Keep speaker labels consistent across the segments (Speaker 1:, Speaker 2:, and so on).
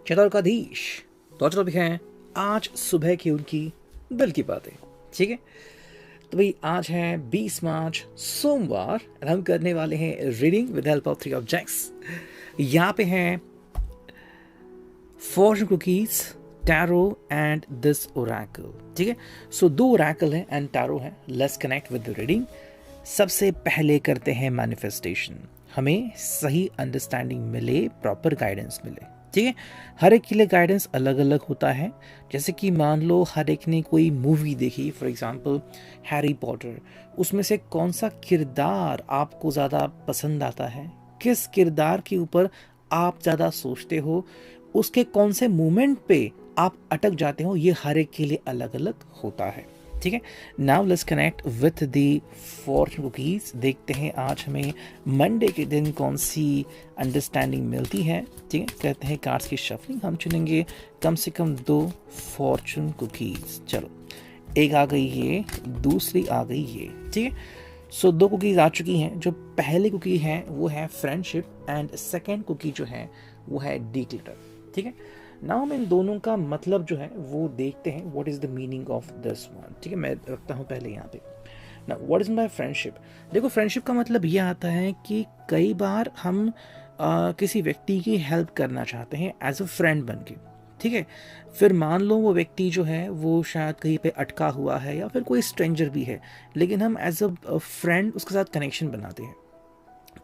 Speaker 1: चतुर्काधीश तो चलो भी हैं आज सुबह की उनकी दिल की बातें। ठीक है, तो भाई आज है 20 मार्च सोमवार और हम करने वाले हैं reading with help of 3 objects. यहाँ पे हैं Fortune cookies, tarot and this Oracle. ठीक है, सो 2 ओरेकल है एंड टैरो है। Let's connect with the reading. सबसे पहले करते हैं मैनिफेस्टेशन, हमें सही अंडरस्टैंडिंग मिले, प्रॉपर गाइडेंस मिले। ठीक है, हर एक के लिए गाइडेंस अलग अलग होता है। जैसे कि मान लो हर एक ने कोई मूवी देखी, फॉर एग्जांपल हैरी पॉटर, उसमें से कौन सा किरदार आपको ज़्यादा पसंद आता है, किस किरदार के ऊपर आप ज़्यादा सोचते हो, उसके कौन से मोमेंट पे आप अटक जाते हो, ये हर एक के लिए अलग अलग होता है। ठीक है, now let's connect with the Fortune cookies. देखते हैं आज हमें मंडे के दिन कौन सी अंडरस्टैंडिंग मिलती है। ठीक है, कहते हैं कार्ड्स की शफलिंग, हम चुनेंगे कम से कम 2 फॉर्चून कुकीज। चलो, एक आ गई ये, दूसरी आ गई ये। ठीक है, सो 2 कुकीज आ चुकी हैं। जो पहली कुकी है वो है फ्रेंडशिप एंड सेकेंड कुकी जो है वो है डिक्लेटर। ठीक है, नाउ हम इन दोनों का मतलब जो है वो देखते हैं, what is the meaning of this one. ठीक है, मैं रखता हूँ पहले यहाँ पे। Now what is my friendship. देखो, फ्रेंडशिप का मतलब ये आता है कि कई बार हम किसी व्यक्ति की हेल्प करना चाहते हैं एज अ फ्रेंड बन के। ठीक है, फिर मान लो वो व्यक्ति जो है वो शायद कहीं पे अटका हुआ है या फिर कोई स्ट्रेंजर भी है, लेकिन हम एज अ फ्रेंड उसके साथ कनेक्शन बनाते हैं।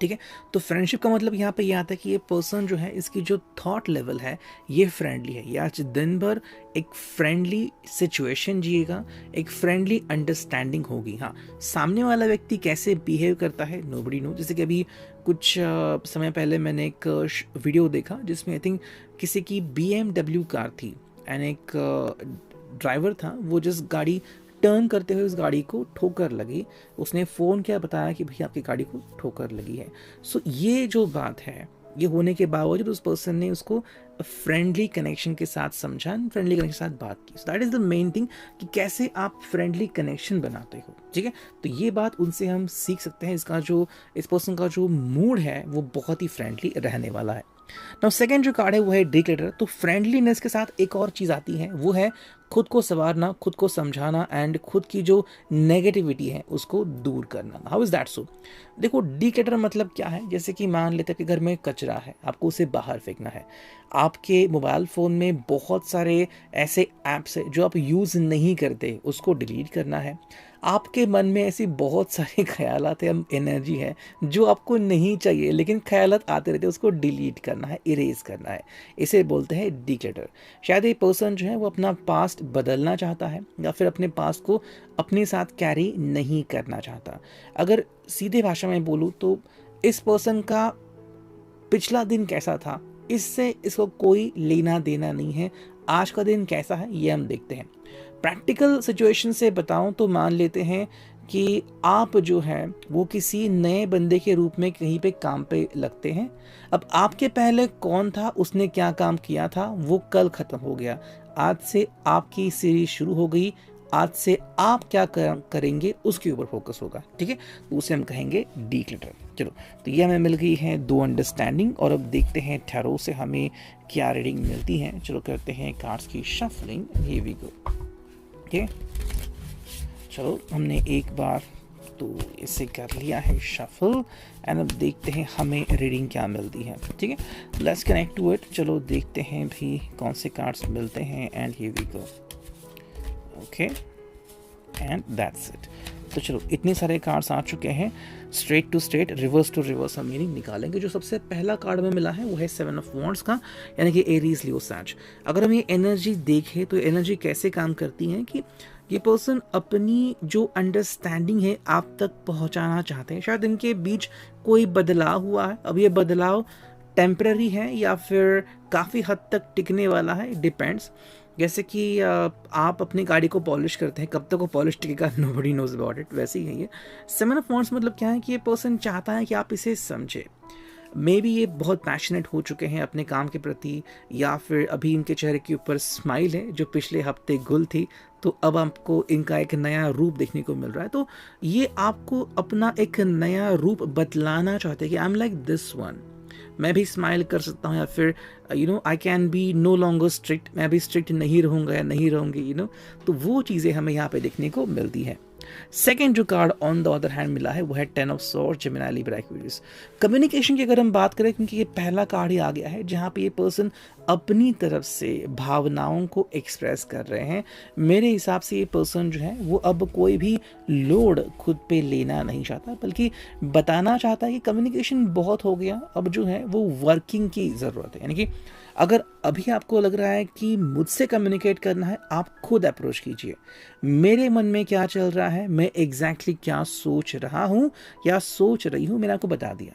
Speaker 1: ठीक है, तो फ्रेंडशिप का मतलब यहाँ पे ये आता है कि ये पर्सन जो है, इसकी जो थॉट लेवल है ये फ्रेंडली है। ये आज दिन भर एक फ्रेंडली सिचुएशन जिएगा, एक फ्रेंडली अंडरस्टैंडिंग होगी। हाँ, सामने वाला व्यक्ति कैसे बिहेव करता है नोबडी नो। जैसे कि अभी कुछ समय पहले मैंने एक वीडियो देखा जिसमें आई थिंक किसी की BMW कार थी एंड एक ड्राइवर था, वो जिस गाड़ी टर्न करते हुए उस गाड़ी को ठोकर लगी, उसने फ़ोन किया, बताया कि भैया आपकी गाड़ी को ठोकर लगी है। सो ये जो बात है, ये होने के बावजूद उस पर्सन ने उसको फ्रेंडली कनेक्शन के साथ समझा, फ्रेंडली कनेक्शन के साथ बात की। So that is the main thing कि कैसे आप फ्रेंडली कनेक्शन बनाते हो। ठीक है, तो ये बात उनसे हम सीख सकते हैं। इसका जो इस पर्सन का जो मूड है वो बहुत ही फ्रेंडली रहने वाला है। नाउ सेकंड जो कार्ड है वो है डिक्लेटर। तो फ्रेंडलीनेस के साथ एक और चीज़ आती है, वो है खुद को संवारना, खुद को समझाना एंड खुद की जो नेगेटिविटी है उसको दूर करना। How is that so. देखो, डिक्लेटर मतलब क्या है, जैसे कि मान लेते हैं कि घर में कचरा है, आपको उसे बाहर फेंकना है। आपके मोबाइल फ़ोन में बहुत सारे ऐसे ऐप्स है जो आप यूज़ नहीं करते, उसको डिलीट करना है। आपके मन में ऐसी बहुत सारे ख्यालात है, एनर्जी है जो आपको नहीं चाहिए लेकिन ख्यालात आते रहते हैं, उसको डिलीट करना है, इरेज करना है। इसे बोलते हैं डिक्लेटर। शायद ये पर्सन जो है वो अपना पास्ट बदलना चाहता है या फिर अपने पास्ट को अपने साथ कैरी नहीं करना चाहता। अगर सीधे भाषा में बोलूँ तो इस पर्सन का पिछला दिन कैसा था, इससे इसको कोई लेना देना नहीं है। आज का दिन कैसा है ये हम देखते हैं। प्रैक्टिकल सिचुएशन से बताऊं तो मान लेते हैं कि आप जो है वो किसी नए बंदे के रूप में कहीं पे काम पे लगते हैं। अब आपके पहले कौन था, उसने क्या काम किया था, वो कल खत्म हो गया। आज से आपकी सीरीज शुरू हो गई। आज से आप क्या करेंगे उसके ऊपर फोकस होगा। ठीक है, तो उसे हम कहेंगे डिक्लेटर। चलो, तो ये हमें मिल गई है 2 अंडरस्टैंडिंग। और अब देखते हैं टैरो से हमें क्या रीडिंग मिलती है। चलो करते हैं कार्ड्स की shuffling. Here we go. Okay, चलो हमने एक बार तो इसे कर लिया है शफल एंड अब देखते हैं हमें रीडिंग क्या मिलती है। ठीक है, लेट्स कनेक्ट टू इट। चलो देखते हैं भी कौन से कार्ड्स मिलते हैं and here we go. Okay, and that's it. तो चलो, इतने सारे कार्ड्स आ चुके हैं। Straight to straight, reverse to reverse हम मीनिंग निकालेंगे। जो सबसे पहला कार्ड में मिला है वो है 7 ऑफ वॉन्ड्स का, यानी कि एरीज, लियो, सैज। अगर हम ये एनर्जी देखें तो एनर्जी कैसे काम करती है कि ये पर्सन अपनी जो अंडरस्टैंडिंग है आप तक पहुंचाना चाहते हैं। शायद इनके बीच कोई बदलाव हुआ है। अब ये बदलाव टेम्पररी है या फिर काफ़ी हद तक टिकने वाला है, डिपेंड्स। जैसे कि आप अपनी गाड़ी को पॉलिश करते हैं, कब तक वो पॉलिश टिकेगा, नोबडी नोज अबाउट इट, वैसे ही है ये। 7 ऑफ वांड्स मतलब क्या है कि ये पर्सन चाहता है कि आप इसे समझे। मे बी ये बहुत पैशनेट हो चुके हैं अपने काम के प्रति, या फिर अभी इनके चेहरे के ऊपर स्माइल है जो पिछले हफ्ते गुल थी, तो अब आपको इनका एक नया रूप देखने को मिल रहा है। तो ये आपको अपना एक नया रूप बतलाना चाहते हैं कि I am like this one, मैं भी स्माइल कर सकता हूँ, या फिर I can be no longer strict, मैं भी स्ट्रिक्ट नहीं रहूँगा या नहीं रहूँगी, तो वो चीज़ें हमें यहाँ पे देखने को मिलती है। सेकेंड जो card on the other hand मिला है वो है 10 of swords, Gemini, Libra, Aquarius. Communication की अगर हम बात करें, क्योंकि ये पहला कार्ड ही आ गया है जहाँ पे ये पर्सन अपनी तरफ से भावनाओं को एक्सप्रेस कर रहे हैं। मेरे हिसाब से ये पर्सन जो है वो अब कोई भी लोड खुद पे लेना नहीं चाहता, बल्कि बताना चाहता है कि कम्युनिकेशन बहुत हो गया, अब जो है वो वर्किंग की ज़रूरत है। यानी कि अगर अभी आपको लग रहा है कि मुझसे कम्युनिकेट करना है, आप खुद अप्रोच कीजिए, मेरे मन में क्या चल रहा है, मैं एग्जैक्टली क्या सोच रहा हूँ या सोच रही हूँ, मैंने आपको बता दिया।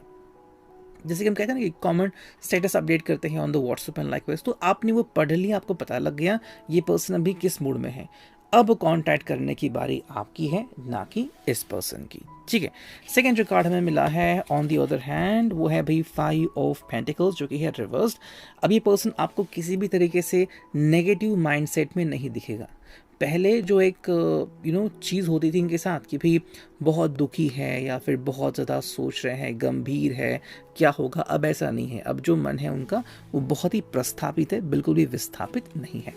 Speaker 1: जैसे कि हम कहते हैं ना कि कमेंट स्टेटस अपडेट करते हैं on the WhatsApp and likewise, तो आपने वो पढ़ लिया, आपको पता लग गया ये पर्सन अभी किस मूड में है। अब कांटेक्ट करने की बारी आपकी है, ना कि इस पर्सन की, ठीक है। सेकेंड जो कार्ड हमें मिला है ऑन द अदर हैंड वो है भाई 5 ऑफ पेंटिकल्स, जो कि है रिवर्स्ड। अब ये पर्सन आपको किसी भी तरीके से नेगेटिव माइंडसेट में नहीं दिखेगा। पहले जो एक चीज़ होती थी इनके साथ कि भाई बहुत दुखी है या फिर बहुत ज़्यादा सोच रहे हैं, गंभीर है, क्या होगा, अब ऐसा नहीं है। अब जो मन है उनका वो बहुत ही प्रस्थापित है, बिल्कुल भी विस्थापित नहीं है।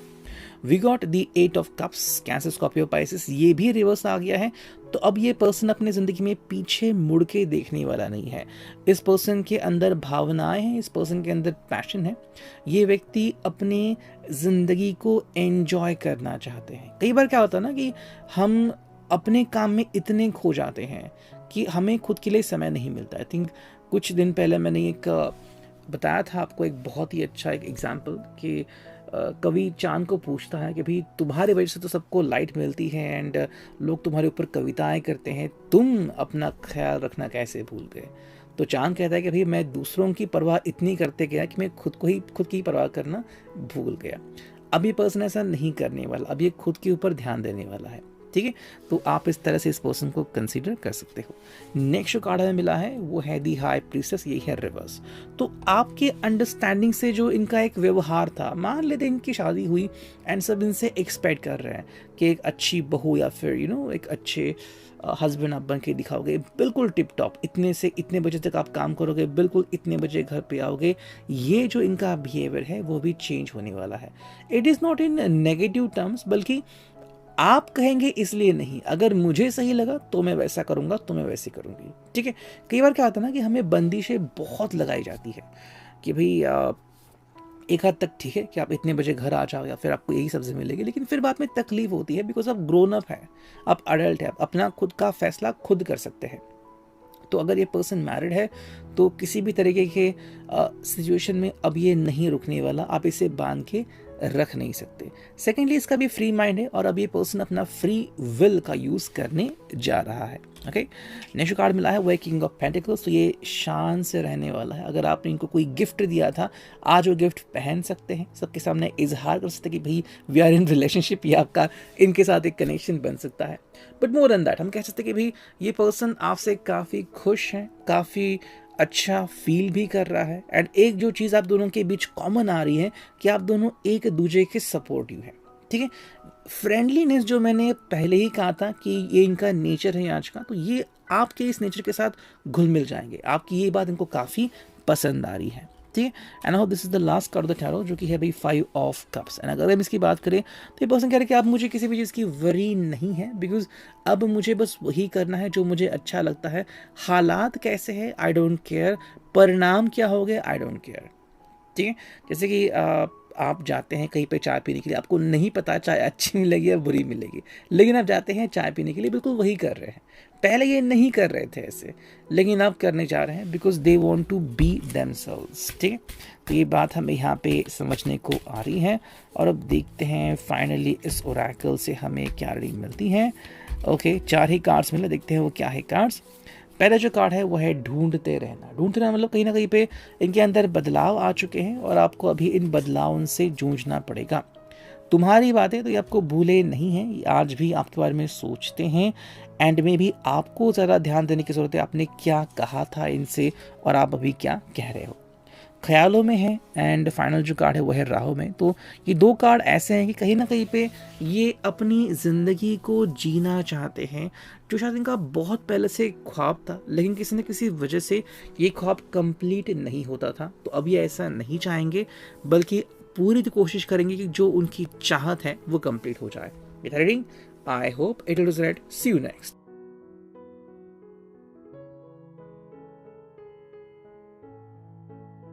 Speaker 1: We got the 8 of cups, Cancer, Scorpio, Pisces, ये भी रिवर्स आ गया है। तो अब ये पर्सन अपने ज़िंदगी में पीछे मुड़ के देखने वाला नहीं है। इस पर्सन के अंदर भावनाएं हैं, इस पर्सन के अंदर पैशन है। ये व्यक्ति अपने ज़िंदगी को एंजॉय करना चाहते हैं। कई बार क्या होता है ना कि हम अपने काम में इतने खो जाते हैं कि हमें खुद के लिए समय नहीं मिलता। आई थिंक कुछ दिन पहले मैंने एक बताया था आपको एक बहुत ही अच्छा एक एग्जाम्पल कि कवि चांद को पूछता है कि भाई तुम्हारी वजह से तो सबको लाइट मिलती है एंड लोग तुम्हारे ऊपर कविताएं करते हैं, तुम अपना ख्याल रखना कैसे भूल गए। तो चांद कहता है कि भाई मैं दूसरों की परवाह इतनी करते गया कि मैं खुद की परवाह करना भूल गया। अब ये पर्सन ऐसा नहीं करने वाला, अब ये खुद के ऊपर ध्यान देने वाला है, ठीक है। तो आप इस तरह से इस पर्सन को कंसीडर कर सकते हो। नेक्स्ट जो कार्ड हमें मिला है वो है दी हाई प्रीस्टेस, यही है रिवर्स। तो आपके अंडरस्टैंडिंग से जो इनका एक व्यवहार था, मान लेते इनकी शादी हुई एंड सब इनसे एक्सपेक्ट कर रहे हैं कि एक अच्छी बहू या फिर एक अच्छे हस्बैंड आप बन के दिखाओगे, बिल्कुल टिप टॉप, इतने से इतने बजे तक आप काम करोगे, बिल्कुल इतने बजे घर पे आओगे। ये जो इनका बिहेवियर है वो भी चेंज होने वाला है। It is not in negative terms, बल्कि आप कहेंगे इसलिए नहीं, अगर मुझे सही लगा तो मैं वैसा करूंगा, तो मैं वैसे करूंगी, ठीक है। कई बार क्या होता है ना कि हमें बंदिशें बहुत लगाई जाती है कि भाई एक हद तक ठीक है कि आप इतने बजे घर आ जाओ या फिर आपको यही सब्जी मिलेगी, लेकिन फिर बाद में तकलीफ होती है बिकॉज आप ग्रोन अप है, आप अडल्ट है, आप अपना खुद का फैसला खुद कर सकते हैं। तो अगर ये पर्सन मैरिड है तो किसी भी तरीके के सिचुएशन में अब ये नहीं रुकने वाला, आप इसे बांध के रख नहीं सकते। सेकेंडली इसका भी फ्री माइंड है और अब ये पर्सन अपना फ्री विल का यूज करने जा रहा है। ओके, नेक्स्ट कार्ड मिला है वो है किंग ऑफ पेंटिकल्स। तो ये शान से रहने वाला है। अगर आपने इनको कोई गिफ्ट दिया था, आज वो गिफ्ट पहन सकते हैं, सबके सामने इजहार कर सकते हैं कि भाई वी आर इन रिलेशनशिप, या आपका इनके साथ एक कनेक्शन बन सकता है। बट मोर देन दैट हम कह सकते हैं कि भाई ये पर्सन आपसे काफ़ी खुश है, काफ़ी अच्छा फील भी कर रहा है। एंड एक जो चीज़ आप दोनों के बीच कॉमन आ रही है कि आप दोनों एक दूसरे के सपोर्टिव हैं, ठीक है। फ्रेंडलीनेस जो मैंने पहले ही कहा था कि ये इनका नेचर है आज का, तो ये आपके इस नेचर के साथ घुल मिल जाएंगे। आपकी ये बात इनको काफ़ी पसंद आ रही है, ठीक है। And now this is the last card of the tarot, जो कि है भाई 5 ऑफ कप्स। एंड अगर हम इसकी बात करें तो ये पर्सन कह रहे हैं कि आप मुझे किसी भी चीज़ की वरी नहीं है, बिकॉज अब मुझे बस वही करना है जो मुझे अच्छा लगता है। हालात कैसे हैं आई डोंट केयर, परिणाम क्या हो गए आई डोंट केयर, ठीक है। जैसे कि आप जाते हैं कहीं पे चाय पीने के लिए, आपको नहीं पता चाय अच्छी मिलेगी या बुरी मिलेगी, लेकिन आप जाते हैं चाय पीने के लिए, बिल्कुल वही कर रहे हैं। पहले ये नहीं कर रहे थे ऐसे, लेकिन अब करने जा रहे हैं because they want to be themselves, ठीक है। तो ये बात हमें यहाँ पे समझने को आ रही है। और अब देखते हैं फाइनली इस ओरेकल से हमें क्या रीडिंग मिलती है। ओके, 4 ही कार्ड्स मिले, देखते हैं वो क्या है कार्ड्स। पहला जो कार्ड है वो है ढूंढते रहना। ढूंढते रहना मतलब कहीं ना कहीं पे इनके अंदर बदलाव आ चुके हैं और आपको अभी इन बदलावों से जूझना पड़ेगा। तुम्हारी बातें तो ये आपको भूले नहीं हैं, ये आज भी आपके बारे में सोचते हैं। एंड में भी आपको ज़रा ध्यान देने की ज़रूरत है, आपने क्या कहा था इनसे और आप अभी क्या कह रहे हो। ख्यालों में है एंड फाइनल जो कार्ड है वो है राहु में। तो ये दो कार्ड ऐसे हैं कि कहीं ना कहीं पे ये अपनी ज़िंदगी को जीना चाहते हैं, जो शायद इनका बहुत पहले से ख्वाब था, लेकिन किसी न किसी वजह से ये ख्वाब कंप्लीट नहीं होता था। तो अब ये ऐसा नहीं चाहेंगे, बल्कि पूरी कोशिश करेंगे कि जो उनकी चाहत है वो कंप्लीट हो जाए। Reading, I hope it will see you next.